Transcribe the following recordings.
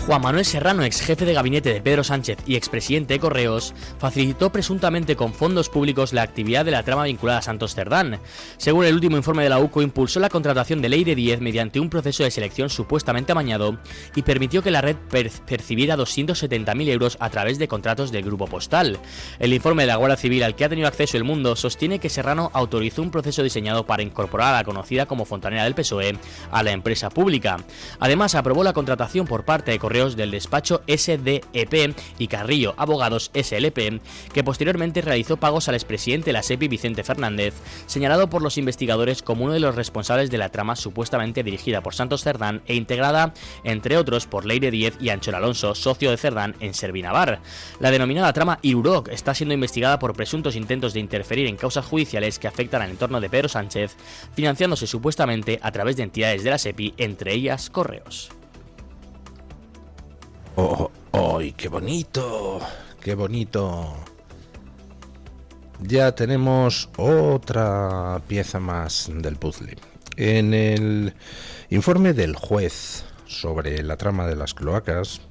Juan Manuel Serrano, ex jefe de gabinete de Pedro Sánchez y expresidente de Correos, facilitó presuntamente con fondos públicos la actividad de la trama vinculada a Santos Cerdán. Según el último informe de la UCO, impulsó la contratación de Leire Díez mediante un proceso de selección supuestamente amañado y permitió que la red percibiera 270.000 euros a través de contratos del Grupo Postal. El informe de la Guardia Civil al que ha tenido acceso El Mundo sostiene que Serrano autorizó un proceso diseñado para incorporar a la conocida como fontanera del PSOE a la empresa pública. Además, aprobó la contratación por parte de Correos del despacho SDEP y Carrillo Abogados SLP, que posteriormente realizó pagos al expresidente de la SEPI, Vicente Fernández, señalado por los investigadores como uno de los responsables de la trama supuestamente dirigida por Santos Cerdán e integrada, entre otros, por Leire Díez y Anchor Alonso, socio de Cerdán en Servinavar. La denominada trama Iruroc está siendo investigada por presuntos intentos de interferir en causas judiciales que afectan al entorno de Pedro Sánchez, financiándose supuestamente a través de entidades de la SEPI, entre ellas Correos. ¡Ay, qué bonito! ¡Qué bonito! Ya tenemos otra pieza más del puzzle. En el informe del juez sobre la trama de las cloacas,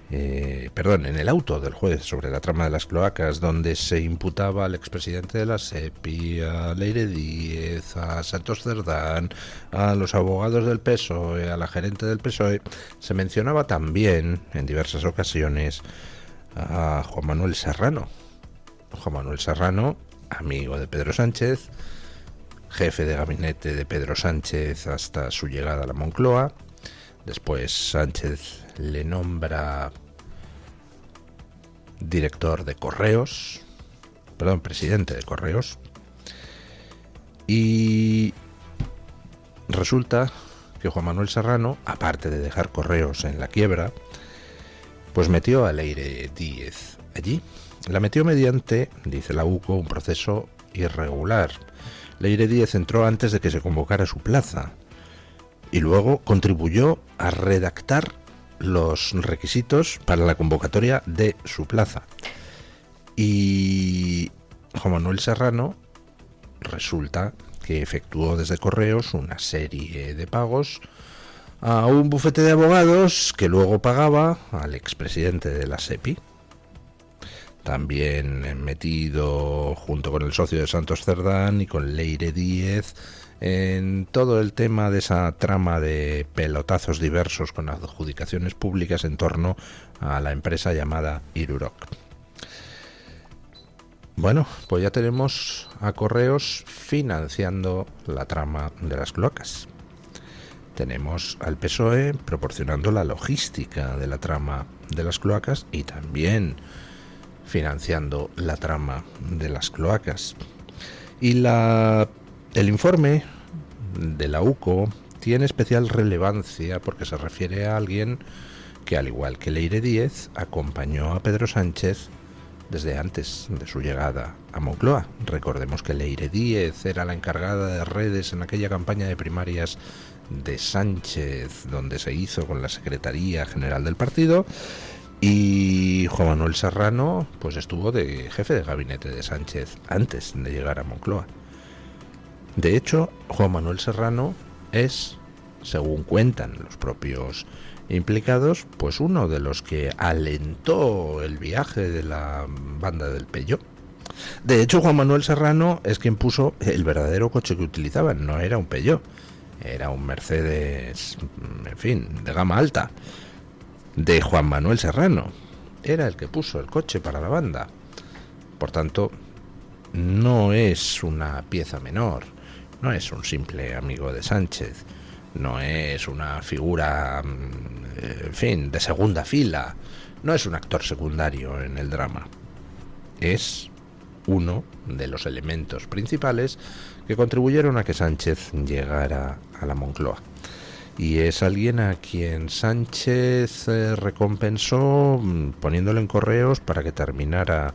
en el auto del juez sobre la trama de las cloacas, donde se imputaba al expresidente de la SEPI, a Leire Díez, a Santos Cerdán, a los abogados del PSOE, a la gerente del PSOE, se mencionaba también en diversas ocasiones a Juan Manuel Serrano. Juan Manuel Serrano, amigo de Pedro Sánchez, jefe de gabinete de Pedro Sánchez hasta su llegada a la Moncloa. Después Sánchez le nombra presidente de Correos. Y resulta que Juan Manuel Serrano, aparte de dejar Correos en la quiebra, pues metió a Leire Díez allí. La metió mediante, dice la UCO, un proceso irregular. Leire Díez entró antes de que se convocara su plaza y luego contribuyó a redactar los requisitos para la convocatoria de su plaza. Y Juan Manuel Serrano resulta que efectuó desde Correos una serie de pagos a un bufete de abogados que luego pagaba al expresidente de la SEPI. También metido junto con el socio de Santos Cerdán y con Leire Díez en todo el tema de esa trama de pelotazos diversos con adjudicaciones públicas en torno a la empresa llamada Iruroc. Bueno, pues ya tenemos a Correos financiando la trama de las cloacas. Tenemos al PSOE proporcionando la logística de la trama de las cloacas y también financiando la trama de las cloacas. Y el informe de la UCO tiene especial relevancia porque se refiere a alguien que, al igual que Leire Díez, acompañó a Pedro Sánchez desde antes de su llegada a Moncloa. Recordemos que Leire Díez era la encargada de redes en aquella campaña de primarias de Sánchez, donde se hizo con la Secretaría General del partido, y Juan Manuel Serrano pues estuvo de jefe de gabinete de Sánchez antes de llegar a Moncloa. De hecho, Juan Manuel Serrano es, según cuentan los propios implicados, pues uno de los que alentó el viaje de la banda del Peyo. De hecho, Juan Manuel Serrano es quien puso el verdadero coche que utilizaban. No era un Peugeot, era un Mercedes, en fin, de gama alta, de Juan Manuel Serrano. Era el que puso el coche para la banda. Por tanto, no es una pieza menor, no es un simple amigo de Sánchez, no es una figura, en fin, de segunda fila, no es un actor secundario en el drama. Es uno de los elementos principales que contribuyeron a que Sánchez llegara a la Moncloa. Y es alguien a quien Sánchez recompensó poniéndolo en Correos para que terminara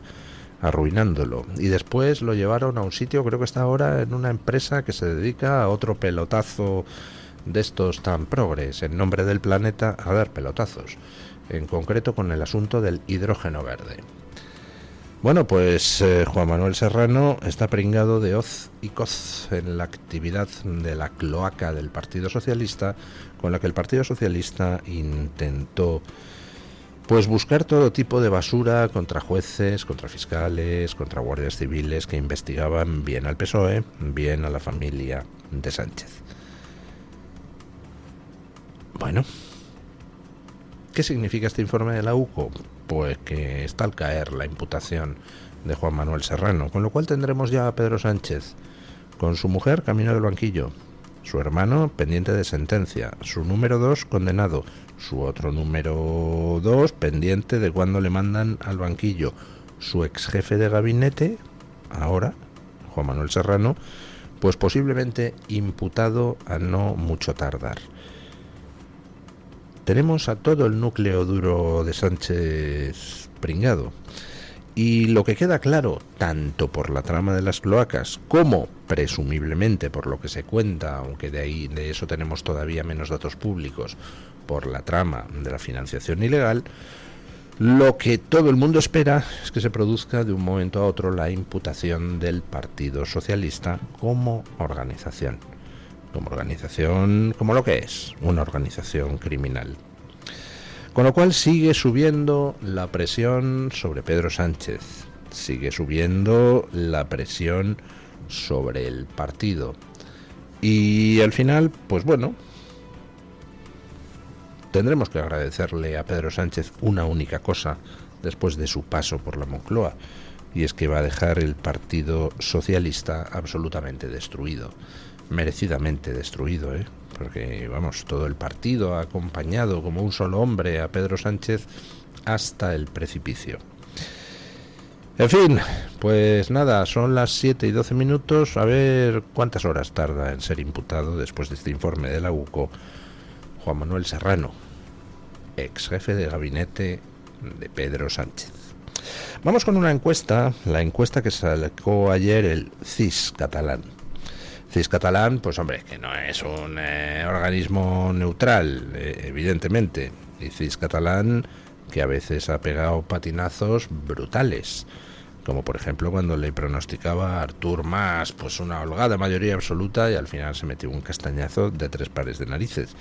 arruinándolo. Y después lo llevaron a un sitio, creo que está ahora en una empresa que se dedica a otro pelotazo de estos tan progres, en nombre del planeta, a dar pelotazos, en concreto con el asunto del hidrógeno verde. Bueno, pues Juan Manuel Serrano está pringado de hoz y coz en la actividad de la cloaca del Partido Socialista, con la que el Partido Socialista intentó pues buscar todo tipo de basura contra jueces, contra fiscales, contra guardias civiles que investigaban bien al PSOE, bien a la familia de Sánchez. Bueno, ¿qué significa este informe de la UCO? Pues que está al caer la imputación de Juan Manuel Serrano, con lo cual tendremos ya a Pedro Sánchez con su mujer camino del banquillo, su hermano pendiente de sentencia, su número 2 condenado, su otro número 2 pendiente de cuándo le mandan al banquillo, su ex jefe de gabinete, ahora Juan Manuel Serrano, pues posiblemente imputado a no mucho tardar. Tenemos a todo el núcleo duro de Sánchez pringado. Y lo que queda claro, tanto por la trama de las cloacas, como presumiblemente por lo que se cuenta, aunque de eso tenemos todavía menos datos públicos, por la trama de la financiación ilegal, lo que todo el mundo espera es que se produzca de un momento a otro la imputación del Partido Socialista como organización. Como lo que es, una organización criminal. Con lo cual sigue subiendo la presión sobre Pedro Sánchez, sigue subiendo la presión sobre el partido. Y al final, pues bueno, tendremos que agradecerle a Pedro Sánchez una única cosa después de su paso por la Moncloa, y es que va a dejar el Partido Socialista absolutamente destruido. Merecidamente destruido, porque vamos, todo el partido ha acompañado como un solo hombre a Pedro Sánchez hasta el precipicio. En fin, pues nada, son las 7:12, a ver cuántas horas tarda en ser imputado después de este informe de la UCO Juan Manuel Serrano, ex jefe de gabinete de Pedro Sánchez. Vamos con una encuesta, la encuesta que sacó ayer el CIS catalán. CIS catalán, pues hombre, que no es un organismo neutral, evidentemente. Y CIS catalán que a veces ha pegado patinazos brutales, como por ejemplo cuando le pronosticaba a Artur Mas pues una holgada mayoría absoluta y al final se metió un castañazo de 3 pares de narices.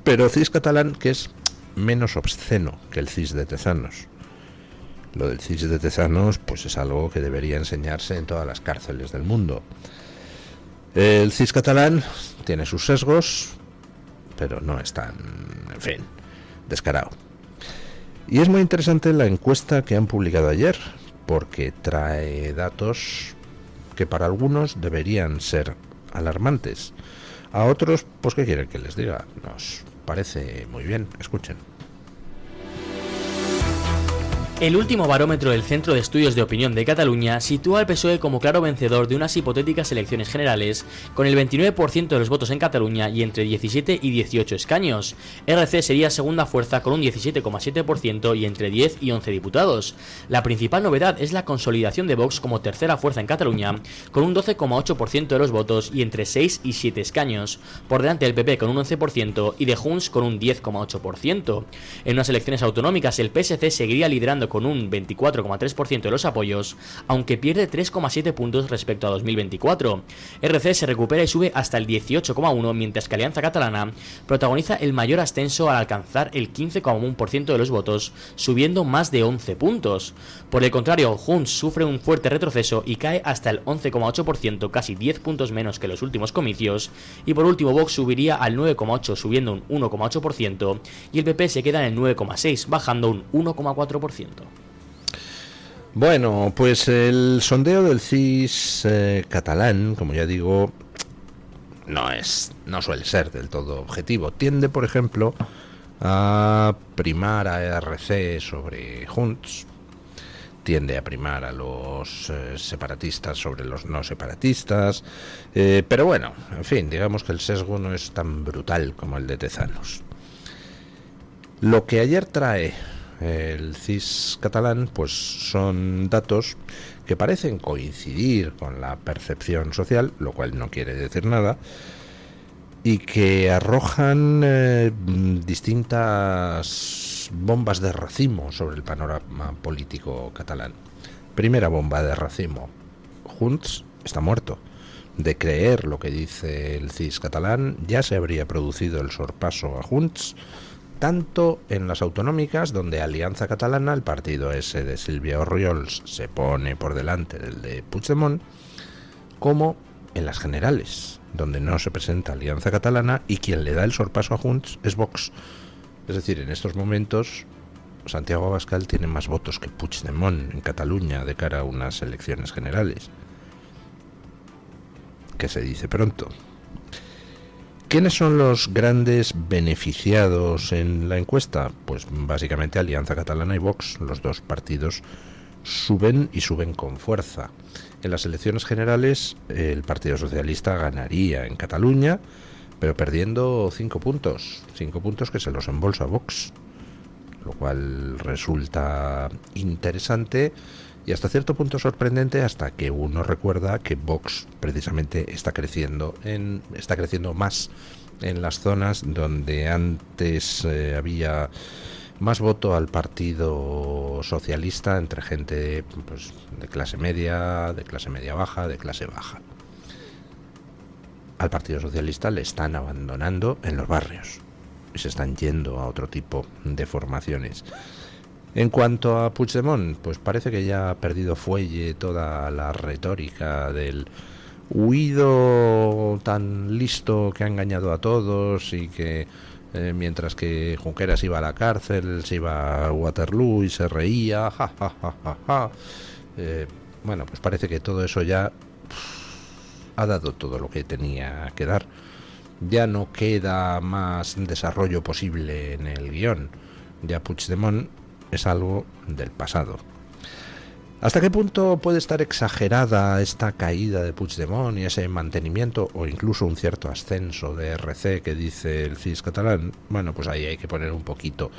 Pero CIS catalán que es menos obsceno que el CIS de Tezanos. Lo del CIS de Tezanos pues es algo que debería enseñarse en todas las cárceles del mundo. El CIS catalán tiene sus sesgos, pero no es tan, en fin, descarado. Y es muy interesante la encuesta que han publicado ayer, porque trae datos que para algunos deberían ser alarmantes. A otros, pues ¿qué quieren que les diga? Nos parece muy bien, escuchen. El último barómetro del Centro de Estudios de Opinión de Cataluña sitúa al PSOE como claro vencedor de unas hipotéticas elecciones generales, con el 29% de los votos en Cataluña y entre 17 y 18 escaños. RC sería segunda fuerza con un 17,7% y entre 10 y 11 diputados. La principal novedad es la consolidación de Vox como tercera fuerza en Cataluña, con un 12,8% de los votos y entre 6 y 7 escaños, por delante del PP con un 11% y de Junts con un 10,8%. En unas elecciones autonómicas el PSC seguiría liderando con un 24,3% de los apoyos, aunque pierde 3,7 puntos respecto a 2024. RC se recupera y sube hasta el 18,1%, mientras que Alianza Catalana protagoniza el mayor ascenso al alcanzar el 15,1% de los votos, subiendo más de 11 puntos. Por el contrario, Junts sufre un fuerte retroceso y cae hasta el 11,8%, casi 10 puntos menos que los últimos comicios, y por último Vox subiría al 9,8%, subiendo un 1,8%, y el PP se queda en el 9,6%, bajando un 1,4%. Bueno, pues el sondeo del CIS catalán, como ya digo, no suele ser del todo objetivo. Tiende, por ejemplo, a primar a RC sobre Junts, tiende a primar a los separatistas sobre los no separatistas, pero bueno, en fin, digamos que el sesgo no es tan brutal como el de Tezanos. Lo que ayer trae el CIS catalán pues son datos que parecen coincidir con la percepción social, lo cual no quiere decir nada, y que arrojan distintas bombas de racimo sobre el panorama político catalán. Primera bomba de racimo. Junts está muerto. De creer lo que dice el CIS catalán, ya se habría producido el sorpaso a Junts, tanto en las autonómicas, donde Alianza Catalana, el partido ese de Sílvia Orriols, se pone por delante del de Puigdemont, como en las generales, donde no se presenta Alianza Catalana y quien le da el sorpaso a Junts es Vox. Es decir, en estos momentos Santiago Abascal tiene más votos que Puigdemont en Cataluña de cara a unas elecciones generales, que se dice pronto. ¿Quiénes son los grandes beneficiados en la encuesta? Pues básicamente Alianza Catalana y Vox. Los dos partidos suben y suben con fuerza. En las elecciones generales el Partido Socialista ganaría en Cataluña, pero perdiendo 5 puntos. 5 puntos que se los embolsa Vox, lo cual resulta interesante y hasta cierto punto sorprendente, hasta que uno recuerda que Vox precisamente está creciendo más en las zonas donde antes había más voto al Partido Socialista entre gente pues, de clase media baja, de clase baja. Al Partido Socialista le están abandonando en los barrios y se están yendo a otro tipo de formaciones. En cuanto a Puigdemont, pues parece que ya ha perdido fuelle toda la retórica del huido tan listo que ha engañado a todos y que mientras que Junqueras iba a la cárcel, se iba a Waterloo y se reía, ja, ja, ja, ja, ja. Bueno, pues parece que todo eso ya ha dado todo lo que tenía que dar. Ya no queda más desarrollo posible en el guión. Ya Puigdemont es algo del pasado. ¿Hasta qué punto puede estar exagerada esta caída de Puigdemont y ese mantenimiento o incluso un cierto ascenso de RC que dice el CIS catalán? Bueno, pues ahí hay que poner un poquito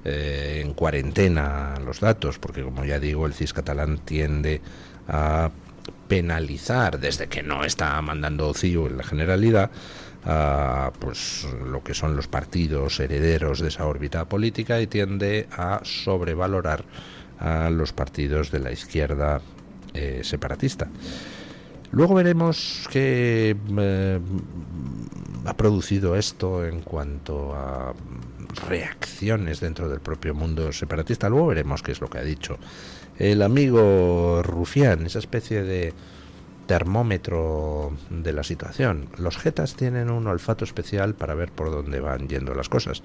en cuarentena los datos, porque como ya digo, el CIS catalán tiende a penalizar, desde que no está mandando CIU en la generalidad, pues lo que son los partidos herederos de esa órbita política, y tiende a sobrevalorar a los partidos de la izquierda separatista. Luego veremos qué ha producido esto en cuanto a reacciones dentro del propio mundo separatista. Luego veremos qué es lo que ha dicho el amigo Rufián, esa especie de termómetro de la situación. Los jetas tienen un olfato especial para ver por dónde van yendo las cosas,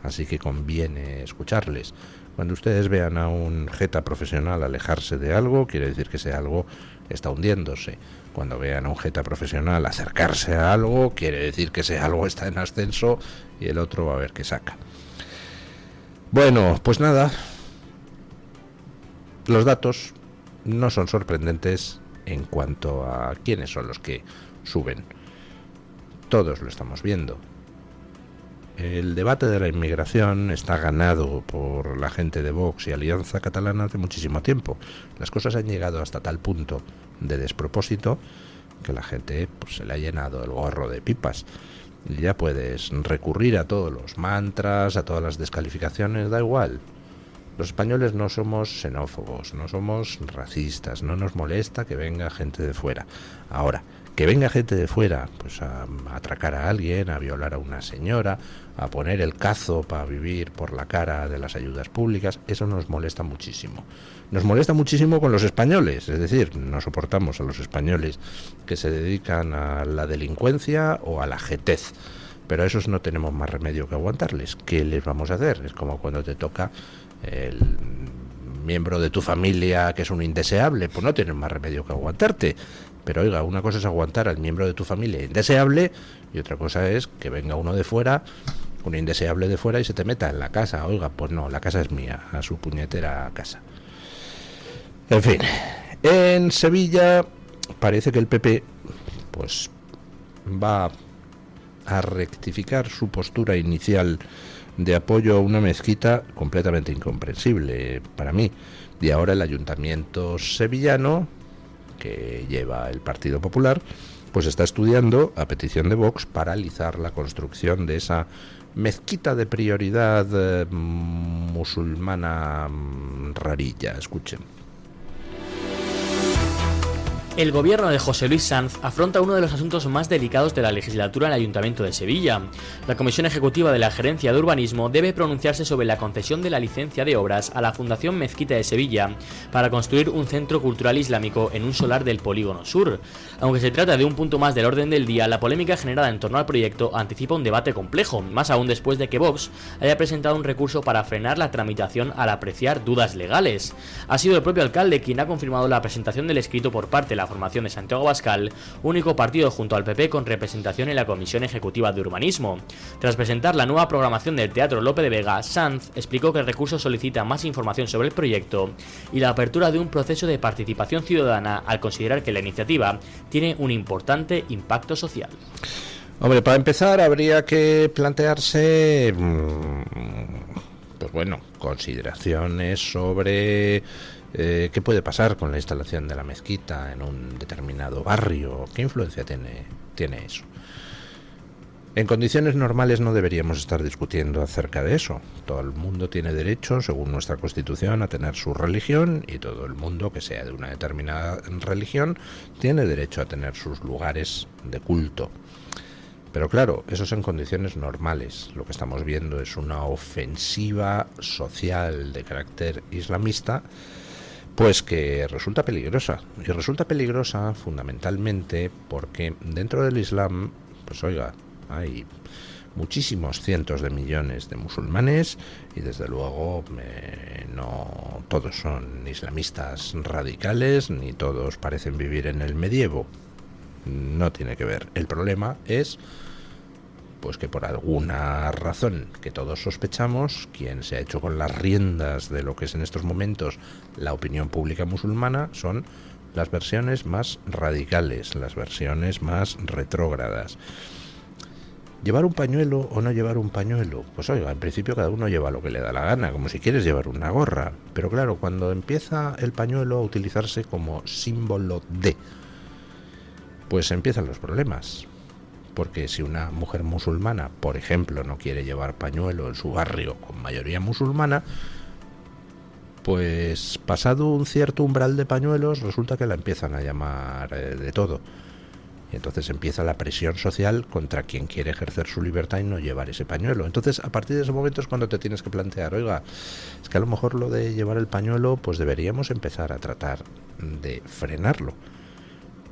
así que conviene escucharles. Cuando ustedes vean a un jeta profesional alejarse de algo, quiere decir que ese algo está hundiéndose. Cuando vean a un jeta profesional acercarse a algo, quiere decir que ese algo está en ascenso y el otro va a ver qué saca. Bueno, pues nada, los datos no son sorprendentes en cuanto a quiénes son los que suben. Todos lo estamos viendo. El debate de la inmigración está ganado por la gente de Vox y Alianza Catalana hace muchísimo tiempo. Las cosas han llegado hasta tal punto de despropósito que la gente pues, se le ha llenado el gorro de pipas. Y ya puedes recurrir a todos los mantras, a todas las descalificaciones, da igual. Los españoles no somos xenófobos, no somos racistas, no nos molesta que venga gente de fuera. Ahora, que venga gente de fuera pues a atracar a alguien, a violar a una señora, a poner el cazo para vivir por la cara de las ayudas públicas, eso nos molesta muchísimo. Nos molesta muchísimo con los españoles, es decir, no soportamos a los españoles que se dedican a la delincuencia o a la jetez. Pero a esos no tenemos más remedio que aguantarles. ¿Qué les vamos a hacer? Es como cuando te toca el miembro de tu familia que es un indeseable, pues no tienes más remedio que aguantarte. Pero oiga, una cosa es aguantar al miembro de tu familia indeseable y otra cosa es que venga uno de fuera, un indeseable de fuera, y se te meta en la casa. Oiga, pues no, la casa es mía, a su puñetera casa. En fin, en Sevilla parece que el PP pues va a rectificar su postura inicial de apoyo a una mezquita completamente incomprensible para mí. Y ahora el ayuntamiento sevillano, que lleva el Partido Popular, pues está estudiando, a petición de Vox, paralizar la construcción de esa mezquita de prioridad musulmana rarilla. Escuchen. El gobierno de José Luis Sanz afronta uno de los asuntos más delicados de la legislatura en el Ayuntamiento de Sevilla. La Comisión Ejecutiva de la Gerencia de Urbanismo debe pronunciarse sobre la concesión de la licencia de obras a la Fundación Mezquita de Sevilla para construir un centro cultural islámico en un solar del Polígono Sur. Aunque se trata de un punto más del orden del día, la polémica generada en torno al proyecto anticipa un debate complejo, más aún después de que Vox haya presentado un recurso para frenar la tramitación al apreciar dudas legales. Ha sido el propio alcalde quien ha confirmado la presentación del escrito por parte de la formación de Santiago Abascal, único partido junto al PP con representación en la Comisión Ejecutiva de Urbanismo. Tras presentar la nueva programación del Teatro Lope de Vega, Sanz explicó que el recurso solicita más información sobre el proyecto y la apertura de un proceso de participación ciudadana al considerar que la iniciativa tiene un importante impacto social. Hombre, para empezar habría que plantearse, pues bueno, consideraciones sobre qué puede pasar con la instalación de la mezquita en un determinado barrio, qué influencia tiene eso. En condiciones normales no deberíamos estar discutiendo acerca de eso. Todo el mundo tiene derecho, según nuestra Constitución, a tener su religión, y todo el mundo que sea de una determinada religión tiene derecho a tener sus lugares de culto. Pero claro, eso es en condiciones normales. Lo que estamos viendo es una ofensiva social de carácter islamista, pues que resulta peligrosa. Y resulta peligrosa fundamentalmente porque dentro del Islam, pues oiga, hay muchísimos cientos de millones de musulmanes y desde luego no todos son islamistas radicales ni todos parecen vivir en el medievo. No tiene que ver. El problema es pues que por alguna razón que todos sospechamos, quien se ha hecho con las riendas de lo que es en estos momentos la opinión pública musulmana son las versiones más radicales, las versiones más retrógradas. ¿Llevar un pañuelo o no llevar un pañuelo? Pues oiga, en principio cada uno lleva lo que le da la gana, como si quieres llevar una gorra. Pero claro, cuando empieza el pañuelo a utilizarse como símbolo de, pues empiezan los problemas. Porque si una mujer musulmana, por ejemplo, no quiere llevar pañuelo en su barrio con mayoría musulmana, pues pasado un cierto umbral de pañuelos resulta que la empiezan a llamar de todo. Y entonces empieza la presión social contra quien quiere ejercer su libertad y no llevar ese pañuelo. Entonces, a partir de ese momento es cuando te tienes que plantear, oiga, es que a lo mejor lo de llevar el pañuelo, pues deberíamos empezar a tratar de frenarlo.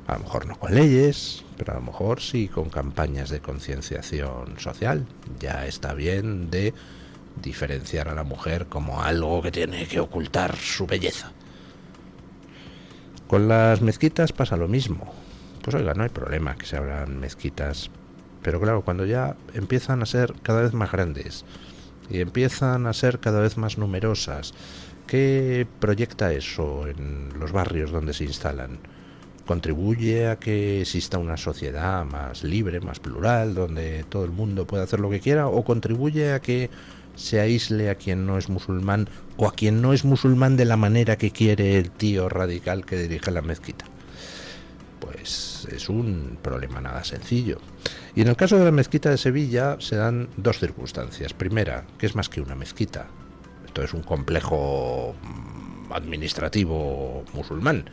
A lo mejor no con leyes, pero a lo mejor sí con campañas de concienciación social. Ya está bien de diferenciar a la mujer como algo que tiene que ocultar su belleza. Con las mezquitas pasa lo mismo. Pues oiga, no hay problema que se abran mezquitas, pero claro, cuando ya empiezan a ser cada vez más grandes y empiezan a ser cada vez más numerosas, ¿qué proyecta eso en los barrios donde se instalan? ¿Contribuye a que exista una sociedad más libre, más plural, donde todo el mundo pueda hacer lo que quiera? ¿O contribuye a que se aísle a quien no es musulmán o a quien no es musulmán de la manera que quiere el tío radical que dirige la mezquita? Pues es un problema nada sencillo. Y en el caso de la mezquita de Sevilla se dan dos circunstancias. Primera, que es más que una mezquita. Esto es un complejo administrativo musulmán.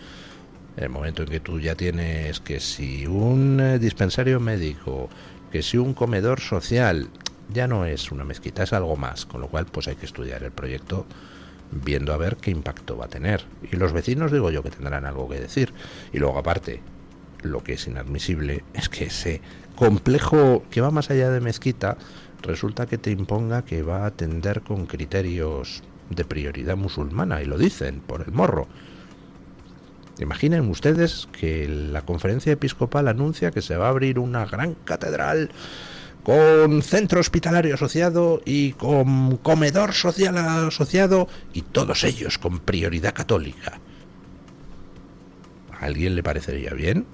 En el momento en que tú ya tienes que si un dispensario médico, que si un comedor social, ya no es una mezquita, es algo más. Con lo cual pues hay que estudiar el proyecto viendo a ver qué impacto va a tener. Y los vecinos, digo yo, que tendrán algo que decir. Y luego aparte, lo que es inadmisible es que ese complejo que va más allá de mezquita resulta que te imponga que va a atender con criterios de prioridad musulmana, y lo dicen por el morro. Imaginen ustedes que la conferencia episcopal anuncia que se va a abrir una gran catedral con centro hospitalario asociado y con comedor social asociado, y todos ellos con prioridad católica. ¿A alguien le parecería bien?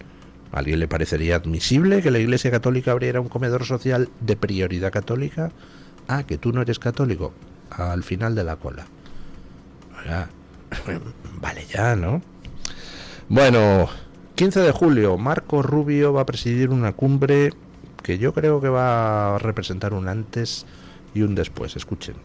¿A alguien le parecería admisible que la Iglesia Católica abriera un comedor social de prioridad católica? Ah, que tú no eres católico. Al final de la cola. Oiga, vale ya, ¿no? Bueno, 15 de julio, Marco Rubio va a presidir una cumbre que yo creo que va a representar un antes y un después. Escuchen.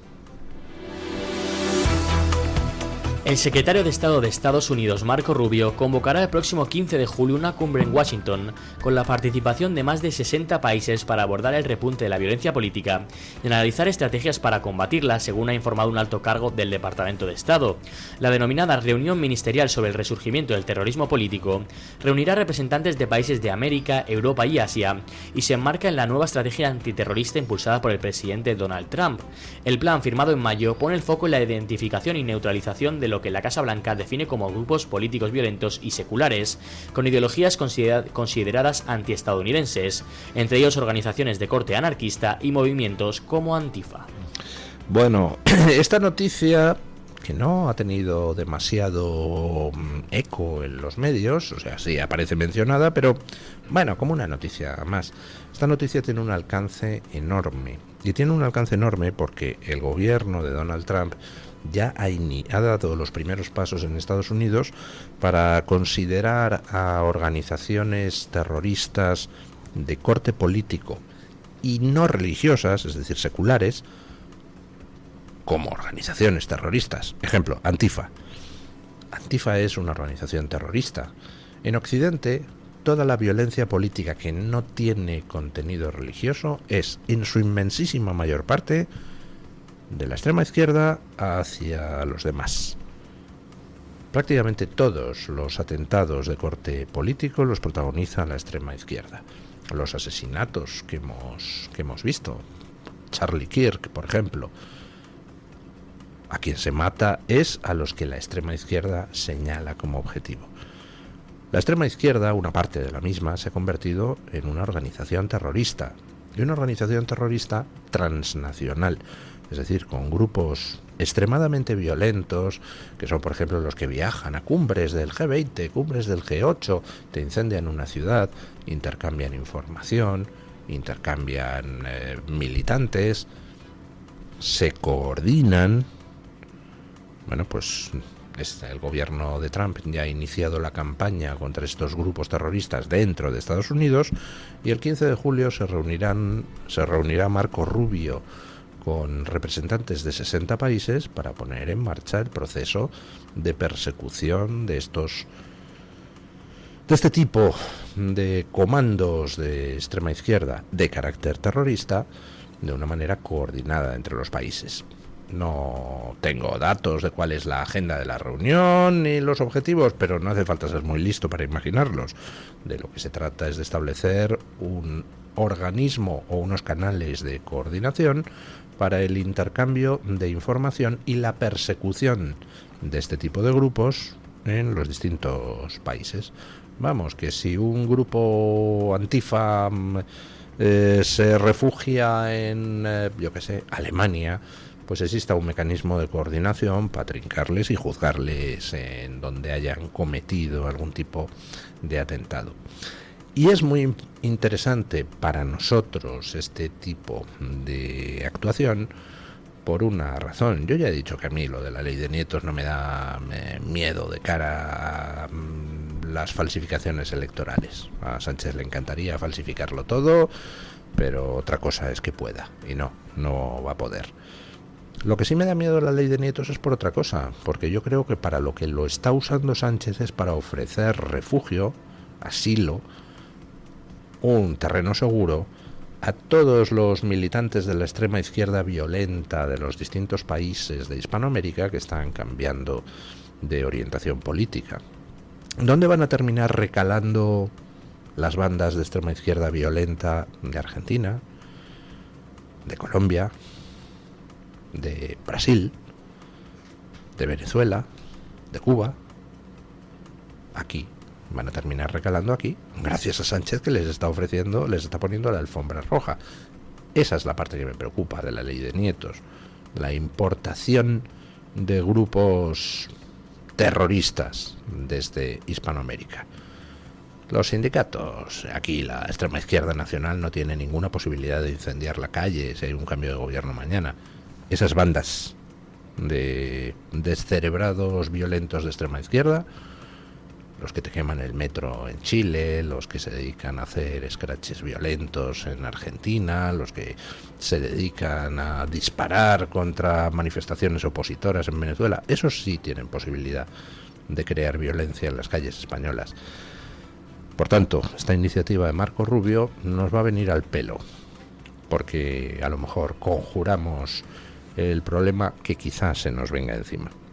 El secretario de Estado de Estados Unidos, Marco Rubio, convocará el próximo 15 de julio una cumbre en Washington con la participación de más de 60 países para abordar el repunte de la violencia política y analizar estrategias para combatirla, según ha informado un alto cargo del Departamento de Estado. La denominada Reunión Ministerial sobre el Resurgimiento del Terrorismo Político reunirá representantes de países de América, Europa y Asia y se enmarca en la nueva estrategia antiterrorista impulsada por el presidente Donald Trump. El plan, firmado en mayo, pone el foco en la identificación y neutralización de lo que la Casa Blanca define como grupos políticos violentos y seculares, con ideologías consideradas antiestadounidenses, entre ellos organizaciones de corte anarquista y movimientos como Antifa. Bueno, esta noticia, que no ha tenido demasiado eco en los medios, o sea, sí aparece mencionada, pero bueno, como una noticia más. Esta noticia tiene un alcance enorme, y tiene un alcance enorme porque el gobierno de Donald Trump ya ha dado los primeros pasos en Estados Unidos para considerar a organizaciones terroristas de corte político y no religiosas, es decir, seculares, como organizaciones terroristas. Ejemplo, Antifa. Antifa es una organización terrorista. En Occidente, toda la violencia política que no tiene contenido religioso es, en su inmensísima mayor parte, de la extrema izquierda hacia los demás. Prácticamente todos los atentados de corte político los protagoniza la extrema izquierda. Los asesinatos que hemos visto, Charlie Kirk, por ejemplo, a quien se mata es a los que la extrema izquierda señala como objetivo. La extrema izquierda, una parte de la misma, se ha convertido en una organización terrorista, y una organización terrorista transnacional, es decir, con grupos extremadamente violentos, que son, por ejemplo, los que viajan a cumbres del G20, cumbres del G8, te incendian una ciudad, intercambian información, intercambian militantes, se coordinan. Bueno, pues el gobierno de Trump ya ha iniciado la campaña contra estos grupos terroristas dentro de Estados Unidos, y el 15 de julio se reunirá Marco Rubio con representantes de 60 países para poner en marcha el proceso de persecución de este tipo de comandos de extrema izquierda de carácter terrorista de una manera coordinada entre los países. No tengo datos de cuál es la agenda de la reunión ni los objetivos, pero no hace falta ser muy listo para imaginarlos. De lo que se trata es de establecer un organismo o unos canales de coordinación para el intercambio de información y la persecución de este tipo de grupos en los distintos países. Vamos, que si un grupo Antifa se refugia en, Alemania, pues exista un mecanismo de coordinación para trincarles y juzgarles en donde hayan cometido algún tipo de atentado. Y es muy interesante para nosotros este tipo de actuación por una razón. Yo ya he dicho que a mí lo de la ley de nietos no me da miedo de cara a las falsificaciones electorales. A Sánchez le encantaría falsificarlo todo, pero otra cosa es que pueda, y no va a poder. Lo que sí me da miedo la ley de nietos es por otra cosa, porque yo creo que para lo que lo está usando Sánchez es para ofrecer refugio, asilo, un terreno seguro a todos los militantes de la extrema izquierda violenta de los distintos países de Hispanoamérica que están cambiando de orientación política. ¿Dónde van a terminar recalando las bandas de extrema izquierda violenta de Argentina, de Colombia, de Brasil, de Venezuela, de Cuba? Aquí. Van a terminar recalando aquí, gracias a Sánchez, que les está poniendo la alfombra roja. Esa es la parte que me preocupa de la ley de nietos, la importación de grupos terroristas desde Hispanoamérica. Los sindicatos, aquí la extrema izquierda nacional no tiene ninguna posibilidad de incendiar la calle si hay un cambio de gobierno mañana. Esas bandas de descerebrados violentos de extrema izquierda los que te queman el metro en Chile, los que se dedican a hacer scratches violentos en Argentina, los que se dedican a disparar contra manifestaciones opositoras en Venezuela, esos sí tienen posibilidad de crear violencia en las calles españolas. Por tanto, esta iniciativa de Marco Rubio nos va a venir al pelo, porque a lo mejor conjuramos el problema que quizás se nos venga encima.